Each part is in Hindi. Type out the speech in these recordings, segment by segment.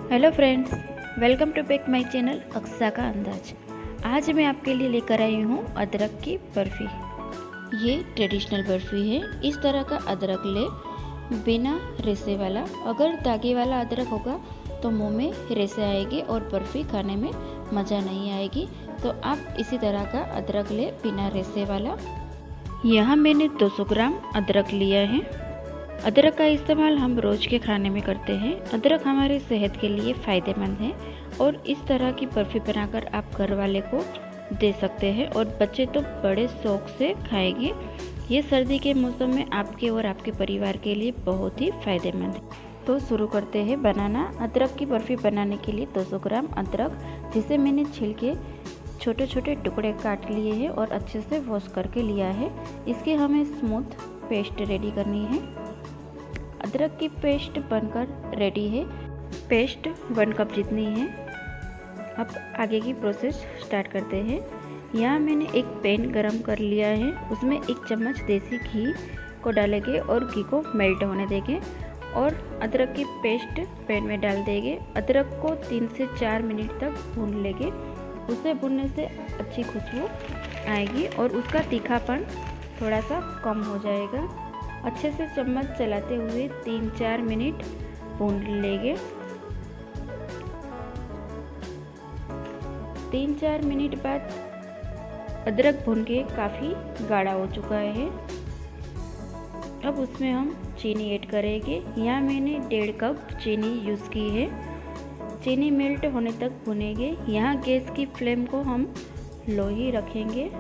Hello friends, welcome to back my channel Aqsa का अंदाज। आज मैं आपके लिए लेकर आई हूँ अदरक की बर्फ़ी। ये ट्रेडिशनल बर्फ़ी है। इस तरह का अदरक ले, बिना रेसे वाला। अगर दागे वाला अदरक होगा तो मुंह में रेसे आएगी और बर्फ़ी खाने में मज़ा नहीं आएगी। तो आप इसी तरह का अदरक ले, बिना रेसे वाला। यहाँ मैंने 200 ग्राम अदरक लिया है। अदरक का इस्तेमाल हम रोज़ के खाने में करते हैं। अदरक हमारी सेहत के लिए फ़ायदेमंद है और इस तरह की बर्फ़ी बनाकर आप घर वाले को दे सकते हैं और बच्चे तो बड़े शौक़ से खाएंगे। ये सर्दी के मौसम में आपके और आपके परिवार के लिए बहुत ही फ़ायदेमंद है। तो शुरू करते हैं बनाना। अदरक की बर्फ़ी बनाने के लिए 200 ग्राम अदरक, जिसे मैंने छील के छोटे छोटे टुकड़े काट लिए हैं और अच्छे से वॉश करके लिया है। इसके हमें स्मूथ पेस्ट रेडी करनी है। अदरक की पेस्ट बनकर रेडी है। पेस्ट 1 कप जितनी है। अब आगे की प्रोसेस स्टार्ट करते हैं। यहाँ मैंने एक पैन गरम कर लिया है। उसमें 1 चम्मच देसी घी को डालेंगे और घी को मेल्ट होने देंगे और अदरक की पेस्ट पैन में डाल देंगे। अदरक को 3 से 4 मिनट तक भून लेंगे। उसे भूनने से अच्छी खुशबू आएगी और उसका तीखापन थोड़ा सा कम हो जाएगा। अच्छे से चम्मच चलाते हुए 3-4 मिनट भून लेंगे। 3-4 मिनट बाद अदरक भून के काफ़ी गाढ़ा हो चुका है। अब उसमें हम चीनी ऐड करेंगे। यहाँ मैंने 1.5 कप चीनी यूज़ की है। चीनी मेल्ट होने तक भुनेंगे। यहाँ गैस की फ्लेम को हम लो ही रखेंगे।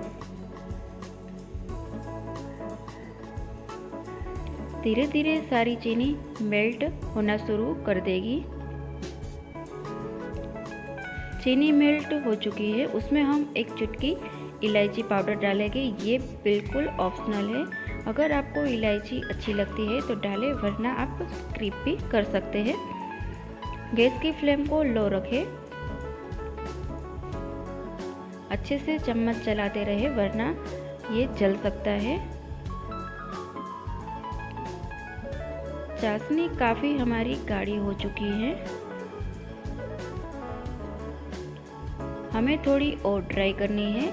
धीरे धीरे सारी चीनी मेल्ट होना शुरू कर देगी। चीनी मेल्ट हो चुकी है। उसमें हम 1 चुटकी इलायची पाउडर डालेंगे। ये बिल्कुल ऑप्शनल है। अगर आपको इलायची अच्छी लगती है तो डालें, वरना आप स्किप भी कर सकते हैं। गैस की फ्लेम को लो रखें। अच्छे से चम्मच चलाते रहे, वरना ये जल सकता है। चाशनी काफ़ी हमारी गाढ़ी हो चुकी है। हमें थोड़ी और ड्राई करनी है।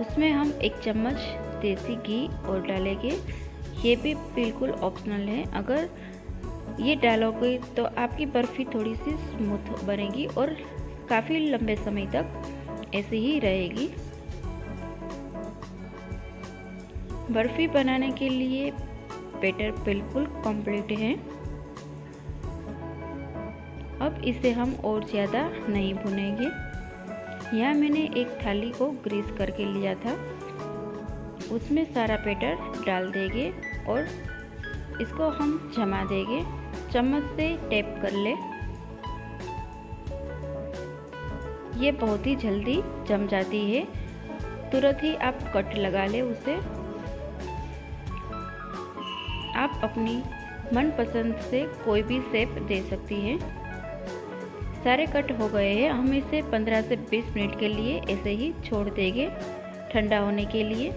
उसमें हम 1 चम्मच देसी घी और डालेंगे। ये भी बिल्कुल ऑप्शनल है। अगर ये डालोगे तो आपकी बर्फ़ी थोड़ी सी स्मूथ बनेगी और काफ़ी लंबे समय तक ऐसे ही रहेगी। बर्फ़ी बनाने के लिए बैटर बिल्कुल कंप्लीट है। अब इसे हम और ज़्यादा नहीं भुनेंगे। यहाँ मैंने एक थाली को ग्रीस करके लिया था। उसमें सारा बैटर डाल देंगे और इसको हम जमा देंगे। चम्मच से टैप कर ले। ये बहुत ही जल्दी जम जाती है। तुरंत ही आप कट लगा ले उसे। आप अपनी मनपसंद से कोई भी शेप दे सकती हैं। सारे कट हो गए हैं। हम इसे 15 से 20 मिनट के लिए ऐसे ही छोड़ देंगे ठंडा होने के लिए।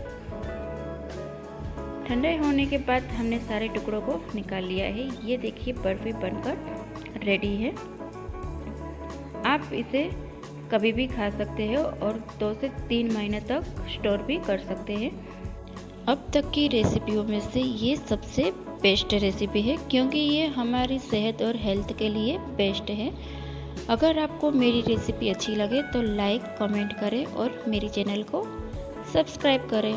ठंडा होने के बाद हमने सारे टुकड़ों को निकाल लिया है। ये देखिए, बर्फ़ी बनकर रेडी है। आप इसे कभी भी खा सकते हैं और 2 से 3 महीने तक स्टोर भी कर सकते हैं। अब तक की रेसिपियों में से ये सबसे बेस्ट रेसिपी है, क्योंकि ये हमारी सेहत और हेल्थ के लिए बेस्ट है। अगर आपको मेरी रेसिपी अच्छी लगे तो लाइक, कमेंट करें और मेरी चैनल को सब्सक्राइब करें।